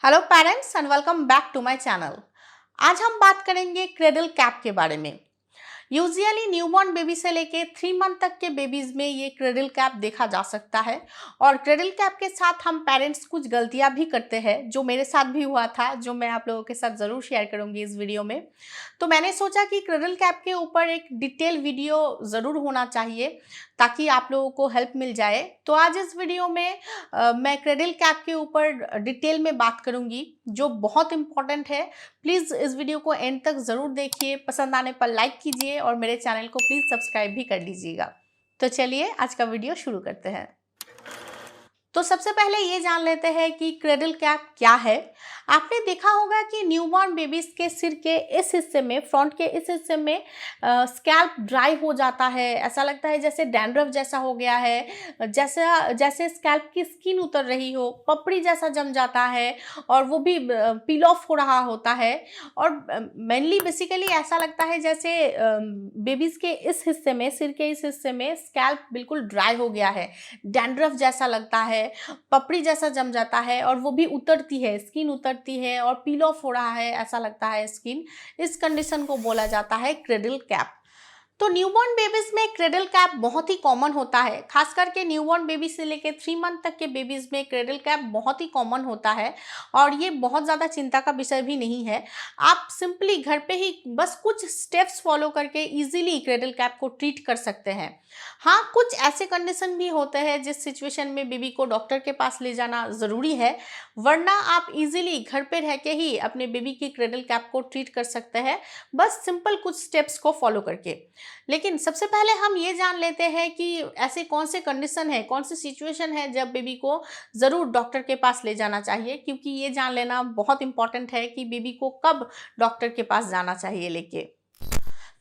Hello parents and welcome back to my channel. आज हम बात करेंगे क्रेडल कैप के बारे में। यूजुअली न्यूबॉर्न बेबी से लेके 3 मंथ तक के बेबीज में ये क्रेडल कैप देखा जा सकता है और क्रेडल कैप के साथ हम पेरेंट्स कुछ गलतियां भी करते हैं, जो मेरे साथ भी हुआ था, जो मैं आप लोगों के साथ ज़रूर शेयर करूंगी इस वीडियो में। तो मैंने सोचा कि क्रेडल कैप के ऊपर एक डिटेल वीडियो ज़रूर होना चाहिए ताकि आप लोगों को हेल्प मिल जाए। तो आज इस वीडियो में मैं क्रेडल कैप के ऊपर डिटेल में बात करूंगी, जो बहुत इंपॉर्टेंट है। प्लीज़ इस वीडियो को एंड तक ज़रूर देखिए, पसंद आने पर लाइक कीजिए और मेरे चैनल को प्लीज़ सब्सक्राइब भी कर लीजिएगा। तो चलिए आज का वीडियो शुरू करते हैं। तो सबसे पहले ये जान लेते हैं कि क्रेडल कैप क्या है। आपने देखा होगा कि न्यूबॉर्न बेबीज के सिर के इस हिस्से में, फ्रंट के इस हिस्से में स्कैल्प ड्राई हो जाता है। ऐसा लगता है जैसे डैंड्रफ जैसा हो गया है, जैसे स्कैल्प की स्किन उतर रही हो, पपड़ी जैसा जम जाता है और वो भी पील ऑफ हो रहा होता है। और मेनली बेसिकली ऐसा लगता है जैसे बेबीज के इस हिस्से में, सिर के इस हिस्से में स्कैल्प बिल्कुल ड्राई हो गया है, डैंड्रफ जैसा लगता है, पपड़ी जैसा जम जाता है और वो भी उतरती है, स्किन उतरती है और पील ऑफ हो रहा है, ऐसा लगता है स्किन। इस कंडीशन को बोला जाता है क्रेडल कैप। तो न्यूबॉर्न बेबीज में क्रेडल कैप बहुत ही कॉमन होता है, खास करके न्यूबॉर्न बेबी से लेके 3 मंथ तक के बेबीज में क्रेडल कैप बहुत ही कॉमन होता है और ये बहुत ज़्यादा चिंता का विषय भी नहीं है। आप सिंपली घर पे ही बस कुछ स्टेप्स फॉलो करके इजीली क्रेडल कैप को ट्रीट कर सकते हैं। हाँ, कुछ ऐसे कंडीशन भी होते हैं जिस सिचुएशन में बेबी को डॉक्टर के पास ले जाना ज़रूरी है, वरना आप इजीली घर पे रह के ही अपने बेबी की क्रेडल कैप को ट्रीट कर सकते हैं, बस सिंपल कुछ स्टेप्स को फॉलो करके। लेकिन सबसे पहले हम ये जान लेते हैं कि ऐसे कौन से कंडीशन है, कौन सी सिचुएशन है जब बेबी को ज़रूर डॉक्टर के पास ले जाना चाहिए, क्योंकि ये जान लेना बहुत इंपॉर्टेंट है कि बेबी को कब डॉक्टर के पास जाना चाहिए लेके।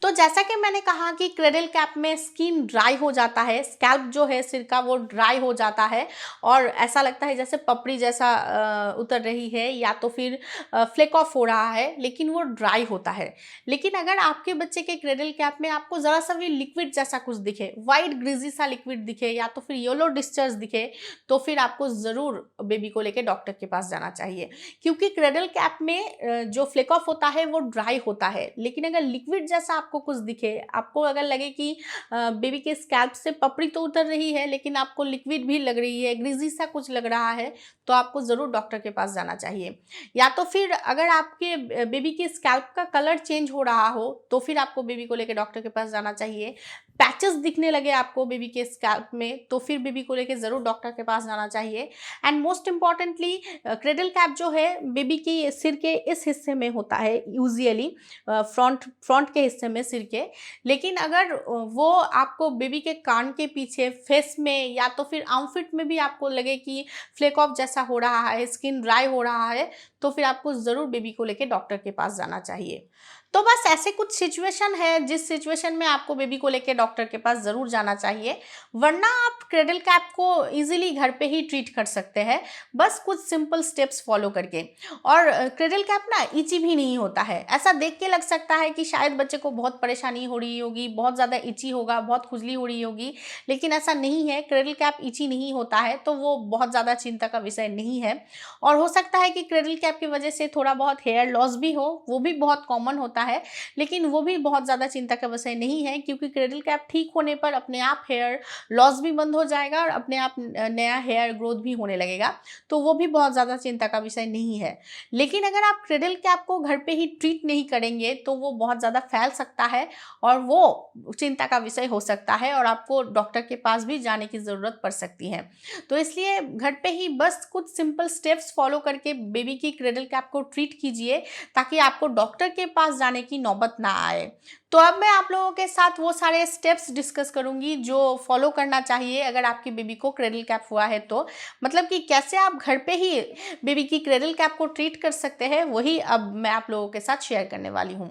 तो जैसा कि मैंने कहा कि क्रेडल कैप में स्किन ड्राई हो जाता है, स्कैल्प जो है सिर का वो ड्राई हो जाता है और ऐसा लगता है जैसे पपड़ी जैसा उतर रही है या तो फिर फ्लेक ऑफ हो रहा है, लेकिन वो ड्राई होता है। लेकिन अगर आपके बच्चे के क्रेडल कैप में आपको ज़रा सा भी लिक्विड जैसा कुछ दिखे, वाइट ग्रीजी सा लिक्विड दिखे या तो फिर येलो डिस्चार्ज दिखे, तो फिर आपको ज़रूर बेबी को लेकर डॉक्टर के पास जाना चाहिए, क्योंकि क्रेडल कैप में जो फ्लेक ऑफ होता है वो ड्राई होता है। लेकिन अगर लिक्विड जैसा आपको कुछ दिखे, आपको अगर लगे कि बेबी के स्कैल्प से पपड़ी तो उतर रही है लेकिन आपको लिक्विड भी लग रही है, ग्रीजी सा कुछ लग रहा है, तो आपको ज़रूर डॉक्टर के पास जाना चाहिए। या तो फिर अगर आपके बेबी के स्कैल्प का कलर चेंज हो रहा हो, तो फिर आपको बेबी को लेकर डॉक्टर के पास जाना चाहिए। पैचेस दिखने लगे आपको बेबी के स्कैल्प में, तो फिर बेबी को लेकर ज़रूर डॉक्टर के पास जाना चाहिए। And most importantly, cradle cap जो है बेबी की सिर के इस हिस्से में होता है यूजुअली, फ्रंट के हिस्से में सिर के। लेकिन अगर वो आपको बेबी के कान के पीछे, फेस में या तो फिर आर्मफिट में भी आपको लगे कि फ्लेक ऑफ जैसा हो रहा है, स्किन ड्राई हो रहा है, तो फिर आपको ज़रूर बेबी को लेके डॉक्टर के पास जाना चाहिए। तो बस ऐसे कुछ सिचुएशन है जिस सिचुएशन में आपको बेबी को लेके डॉक्टर के पास ज़रूर जाना चाहिए, वरना आप क्रेडल कैप को इजीली घर पे ही ट्रीट कर सकते हैं, बस कुछ सिंपल स्टेप्स फॉलो करके। और क्रेडल कैप ना इची भी नहीं होता है। ऐसा देख के लग सकता है कि शायद बच्चे को बहुत परेशानी हो रही होगी, बहुत ज़्यादा इची होगा, बहुत खुजली हो रही होगी, लेकिन ऐसा नहीं है। क्रेडल कैप इची नहीं होता है, तो वो बहुत ज़्यादा चिंता का विषय नहीं है। और हो सकता है कि क्रेडल कैप की वजह से थोड़ा बहुत हेयर लॉस भी हो, वो भी बहुत कॉमन होता है, लेकिन वो भी बहुत ज़्यादा चिंता का विषय नहीं है, क्योंकि क्रेडल कैप ठीक होने पर अपने आप हेयर लॉस भी बंद हो जाएगा और अपने आप नया हेयर ग्रोथ भी होने लगेगा, तो वो भी बहुत ज़्यादा चिंता का विषय नहीं है। लेकिन अगर आप क्रेडल कैप को घर पे ही ट्रीट नहीं करेंगे तो वो बहुत ज़्यादा फैल सकता है और वो चिंता का विषय हो सकता है और आपको डॉक्टर के पास भी जाने की ज़रूरत पड़ सकती है। तो इसलिए घर पे ही बस कुछ सिंपल स्टेप्स फॉलो करके बेबी की क्रेडल कैप को ट्रीट कीजिए, ताकि आपको डॉक्टर के पास जाने की नौबत ना आए। तो अब मैं आप लोगों के साथ वो सारे स्टेप्स डिस्कस करूंगी जो फॉलो करना चाहिए अगर आपकी बेबी को क्रेडल कैप हुआ है, तो मतलब कि कैसे आप घर पे ही बेबी की क्रेडल कैप को ट्रीट कर सकते हैं, वही अब मैं आप लोगों के साथ शेयर करने वाली हूँ।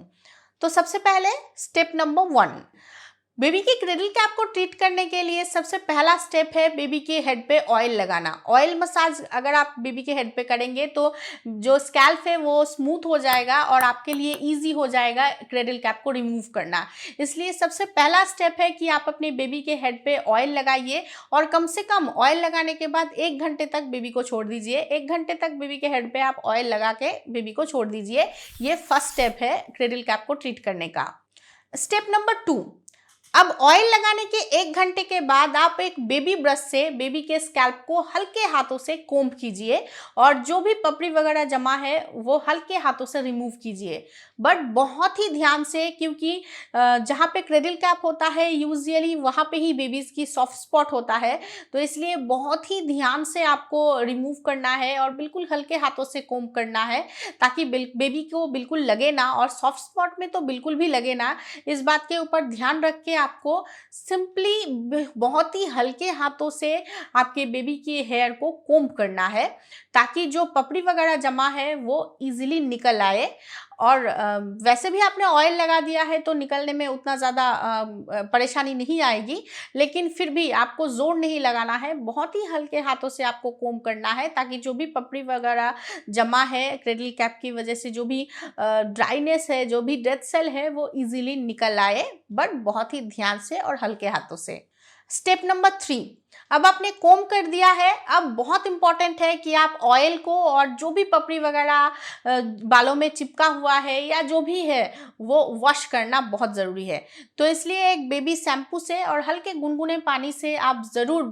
तो सबसे पहले स्टेप नंबर 1, बेबी की क्रेडल कैप को ट्रीट करने के लिए सबसे पहला स्टेप है बेबी के हेड पे ऑयल लगाना। ऑयल मसाज अगर आप बेबी के हेड पे करेंगे तो जो स्कैल्प है वो स्मूथ हो जाएगा और आपके लिए इजी हो जाएगा क्रेडल कैप को रिमूव करना। इसलिए सबसे पहला स्टेप है कि आप अपने बेबी के हेड पे ऑयल लगाइए और कम से कम ऑयल लगाने के बाद 1 घंटे तक बेबी को छोड़ दीजिए। 1 घंटे तक बेबी के हेड पे आप ऑयल लगा के बेबी को छोड़ दीजिए। ये फर्स्ट स्टेप है क्रेडल कैप को ट्रीट करने का। स्टेप नंबर 2, अब ऑयल लगाने के 1 घंटे के बाद आप एक बेबी ब्रश से बेबी के स्कैल्प को हल्के हाथों से कोम्ब कीजिए और जो भी पपड़ी वगैरह जमा है वो हल्के हाथों से रिमूव कीजिए, बट बहुत ही ध्यान से, क्योंकि जहाँ पे क्रेडल कैप होता है यूजुअली वहाँ पे ही बेबीज की सॉफ्ट स्पॉट होता है, तो इसलिए बहुत ही ध्यान से आपको रिमूव करना है और बिल्कुल हल्के हाथों से कोम्ब करना है ताकि बेबी को बिल्कुल लगे ना, और सॉफ्ट स्पॉट में तो बिल्कुल भी लगे ना। इस बात के ऊपर ध्यान रख के आपको सिंपली बहुत ही हल्के हाथों से आपके बेबी के हेयर को कोम्ब करना है ताकि जो पपड़ी वगैरह जमा है वो इजीली निकल आए। और वैसे भी आपने ऑयल लगा दिया है तो निकलने में उतना ज़्यादा परेशानी नहीं आएगी, लेकिन फिर भी आपको जोर नहीं लगाना है, बहुत ही हल्के हाथों से आपको कोम्ब करना है ताकि जो भी पपड़ी वगैरह जमा है क्रेडल कैप की वजह से, जो भी ड्राइनेस है, जो भी डेड सेल है, वो इजीली निकल आए, बट बहुत ही ध्यान से और हल्के हाथों से। स्टेप नंबर 3, अब आपने कोम कर दिया है, अब बहुत इंपॉर्टेंट है कि आप ऑयल को और जो भी पपड़ी वगैरह बालों में चिपका हुआ है या जो भी है वो वॉश करना बहुत ज़रूरी है। तो इसलिए एक बेबी शैम्पू से और हल्के गुनगुने पानी से आप ज़रूर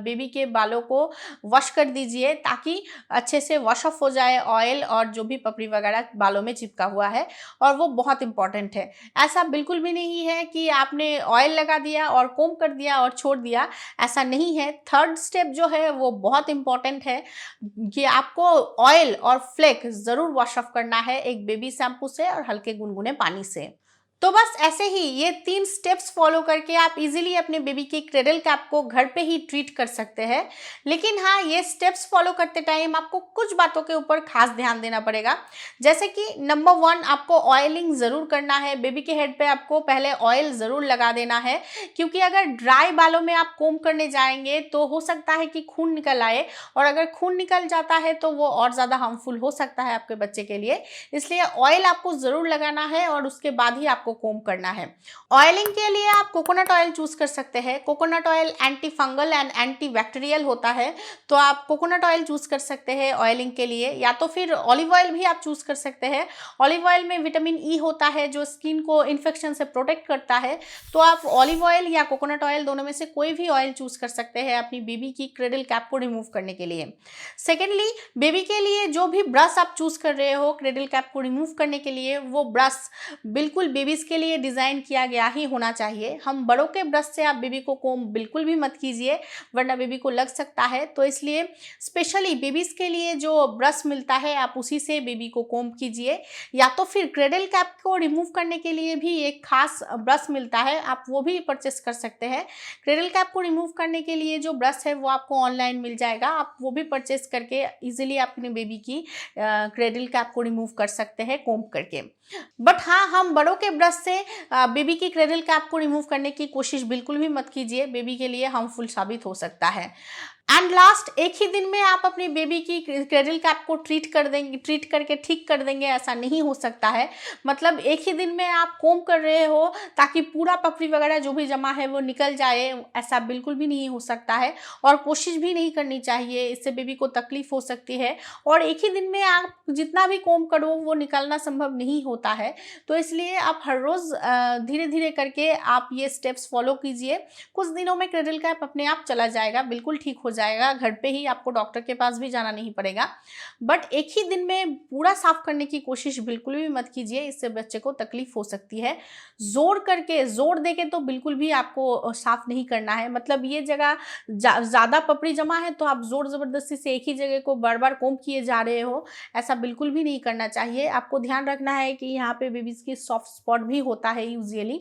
बेबी के बालों को वॉश कर दीजिए ताकि अच्छे से वॉश ऑफ हो जाए ऑयल और जो भी पपड़ी वगैरह बालों में चिपका हुआ है, और वो बहुत इंपॉर्टेंट है। ऐसा बिल्कुल भी नहीं है कि आपने ऑयल लगा दिया और कोम कर दिया और छोड़ दिया, ऐसा नहीं है। थर्ड स्टेप जो है वो बहुत इंपॉर्टेंट है कि आपको ऑयल और फ्लेक जरूर वॉश ऑफ करना है एक बेबी शैम्पू से और हल्के गुनगुने पानी से। तो बस ऐसे ही ये 3 स्टेप्स फॉलो करके आप इजीली अपने बेबी की क्रेडल कैप को घर पे ही ट्रीट कर सकते हैं। लेकिन हाँ, ये स्टेप्स फॉलो करते टाइम आपको कुछ बातों के ऊपर खास ध्यान देना पड़ेगा। जैसे कि नंबर 1, आपको ऑयलिंग ज़रूर करना है। बेबी के हेड पे आपको पहले ऑयल ज़रूर लगा देना है, क्योंकि अगर ड्राई बालों में आप कोम करने जाएंगे तो हो सकता है कि खून निकल आए, और अगर खून निकल जाता है तो वो और ज़्यादा हार्मफुल हो सकता है आपके बच्चे के लिए। इसलिए ऑयल आपको ज़रूर लगाना है और उसके बाद ही आपको कोम करना है। ऑयलिंग के लिए आप कोकोनट ऑयल चूज कर सकते हैं। Coconut oil anti fungal and anti bacterial होता है, तो आप कोकोनट ऑयल चूज कर सकते हैं ऑयलिंग के लिए, या तो फिर ऑलिव ऑयल भी आप चूज कर सकते हैं। ऑलिव ऑयल में विटामिन ई होता है जो स्किन को इन्फेक्शन से प्रोटेक्ट करता है, तो आप ऑलिव ऑयल या कोकोनट ऑयल दोनों में से कोई भी ऑयल चूज कर सकते हैं अपनी बेबी की क्रेडल कैप को रिमूव करने के लिए। सेकेंडली, बेबी के लिए जो भी ब्रश आप चूज कर रहे हो क्रेडल कैप को रिमूव करने के लिए, वो ब्रश बिल्कुल बेबीज के लिए डिजाइन किया गया ही होना चाहिए। हम बड़ों के ब्रश से आप बेबी को कोम बिल्कुल भी मत कीजिए, वरना बेबी को लग सकता है। तो इसलिए स्पेशली बेबीज के लिए जो ब्रश मिलता है आप उसी से बेबी को कोम कीजिए, या तो फिर क्रेडल कैप को रिमूव करने के लिए भी एक खास ब्रश मिलता है, आप वो भी परचेस कर सकते हैं। क्रेडल कैप को रिमूव करने के लिए जो ब्रश है वो आपको ऑनलाइन मिल जाएगा, आप वो भी परचेस करके इजीली अपने बेबी की क्रेडल कैप को रिमूव कर सकते हैं कोम करके। बट हाँ, हम बड़ों के ब्रश से बेबी की क्रेडल कैप को रिमूव करने की कोशिश बिल्कुल भी मत कीजिए, बेबी के लिए हार्मफुल साबित हो सकता है। एंड लास्ट, एक ही दिन में आप अपनी बेबी की क्रेडल कैप को ट्रीट करके ठीक कर देंगे, ऐसा नहीं हो सकता है। मतलब एक ही दिन में आप कोम कर रहे हो ताकि पूरा पपड़ी वगैरह जो भी जमा है वो निकल जाए, ऐसा बिल्कुल भी नहीं हो सकता है, और कोशिश भी नहीं करनी चाहिए, इससे बेबी को तकलीफ हो सकती है। और एक ही दिन में आप जितना भी कोम करो वो निकलना संभव नहीं होता है। तो इसलिए आप हर रोज़ धीरे धीरे करके आप ये स्टेप्स फॉलो कीजिए। कुछ दिनों में क्रेडल कैप अपने आप चला जाएगा, बिल्कुल ठीक हो जाएगा, घर पे ही, आपको डॉक्टर के पास भी जाना नहीं पड़ेगा। बट एक ही दिन में पूरा साफ करने की कोशिश बिल्कुल भी मत कीजिए, इससे बच्चे को तकलीफ हो सकती है। जोर देके तो बिल्कुल भी आपको साफ नहीं करना है। मतलब ये जगह ज़्यादा पपड़ी जमा है तो आप जोर ज़बरदस्ती से एक ही जगह को बार बार कोम किए जा रहे हो, ऐसा बिल्कुल भी नहीं करना चाहिए। आपको ध्यान रखना है कि यहाँ पे बेबीज की सॉफ्ट स्पॉट भी होता है यूजुअली,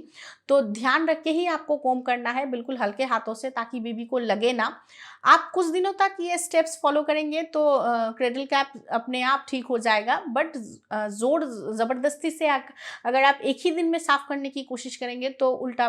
तो ध्यान रख के ही आपको कोम करना है, बिल्कुल हल्के हाथों से, ताकि बेबी को लगे ना। आप कुछ दिनों तक ये स्टेप्स फॉलो करेंगे तो क्रेडल कैप अपने आप ठीक हो जाएगा। बट जोर ज़बरदस्ती से अगर आप एक ही दिन में साफ़ करने की कोशिश करेंगे तो उल्टा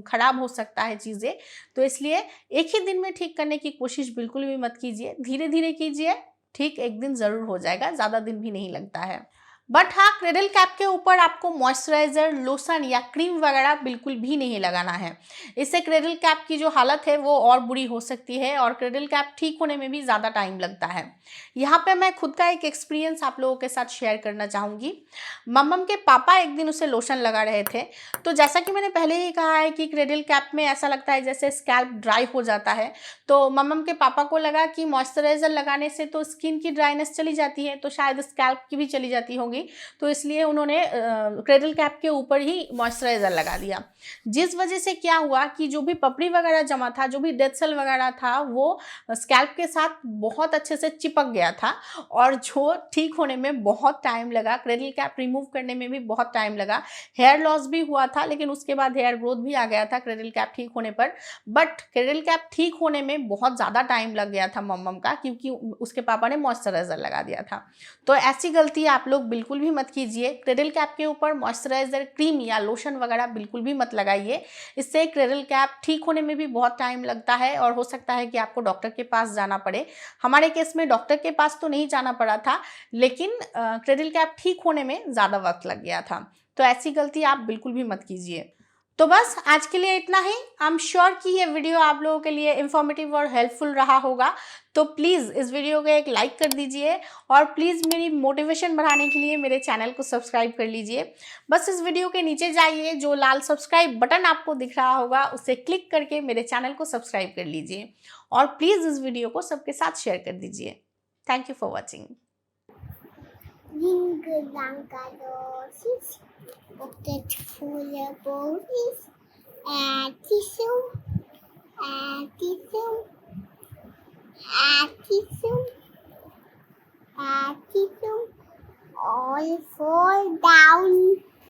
ख़राब हो सकता है चीज़ें। तो इसलिए एक ही दिन में ठीक करने की कोशिश बिल्कुल भी मत कीजिए, धीरे धीरे कीजिए, ठीक एक दिन ज़रूर हो जाएगा, ज़्यादा दिन भी नहीं लगता है। बट हाँ, क्रेडल कैप के ऊपर आपको मॉइस्चराइज़र, लोशन या क्रीम वगैरह बिल्कुल भी नहीं लगाना है। इससे क्रेडल कैप की जो हालत है वो और बुरी हो सकती है और क्रेडल कैप ठीक होने में भी ज़्यादा टाइम लगता है। यहाँ पे मैं खुद का एक एक्सपीरियंस आप लोगों के साथ शेयर करना चाहूँगी। मम्मम के पापा एक दिन उसे लोशन लगा रहे थे, तो जैसा कि मैंने पहले ही कहा है कि क्रेडल कैप में ऐसा लगता है जैसे स्कैल्प ड्राई हो जाता है। तो मम्मम के पापा को लगा कि मॉइस्चराइज़र लगाने से तो स्किन की ड्राइनेस चली जाती है, तो शायद स्कैल्प की भी चली जाती होगी, तो इसलिए उन्होंने क्रेडल कैप के ऊपर ही मॉइस्चराइज़र लगा दिया। जिस वजह से क्या हुआ कि जो भी पपड़ी वगैरह जमा था, जो भी डेड सेल वगैरह था, वो स्कैल्प के साथ बहुत अच्छे से चिपक गया था और जो ठीक होने में बहुत टाइम लगा, क्रेडल कैप रिमूव करने में भी बहुत टाइम लगा। हेयर लॉस भी हुआ था, लेकिन उसके बाद हेयर ग्रोथ भी आ गया था क्रेडल कैप ठीक होने पर। बट क्रेडल कैप ठीक होने में बहुत ज़्यादा टाइम लग गया था मम्मम का, क्योंकि उसके पापा ने मॉइस्चराइज़र लगा दिया था। तो ऐसी गलती आप लोग बिल्कुल भी मत कीजिए। क्रेडल कैप के ऊपर मॉइस्चराइज़र, क्रीम या लोशन वगैरह बिल्कुल भी मत लगाइए। इससे क्रेडल कैप ठीक होने में भी बहुत टाइम लगता है और हो सकता है कि आपको डॉक्टर के पास जाना पड़े। हमारे केस में डॉक्टर के पास तो नहीं जाना पड़ा था, लेकिन क्रेडल कैप ठीक होने में ज़्यादा वक्त लग गया था। तो ऐसी गलती आप बिल्कुल भी मत कीजिए। तो बस आज के लिए इतना ही। आई एम श्योर कि ये वीडियो आप लोगों के लिए इन्फॉर्मेटिव और हेल्पफुल रहा होगा। तो प्लीज़ इस वीडियो को एक लाइक कर दीजिए और प्लीज़ मेरी मोटिवेशन बढ़ाने के लिए मेरे चैनल को सब्सक्राइब कर लीजिए। बस इस वीडियो के नीचे जाइए, जो लाल सब्सक्राइब बटन आपको दिख रहा होगा उसे क्लिक करके मेरे चैनल को सब्सक्राइब कर लीजिए और प्लीज़ इस वीडियो को सबके साथ शेयर कर दीजिए। Thank you for watching. Pocket full of bones, tissue, tissue, tissue, tissue, all fall down.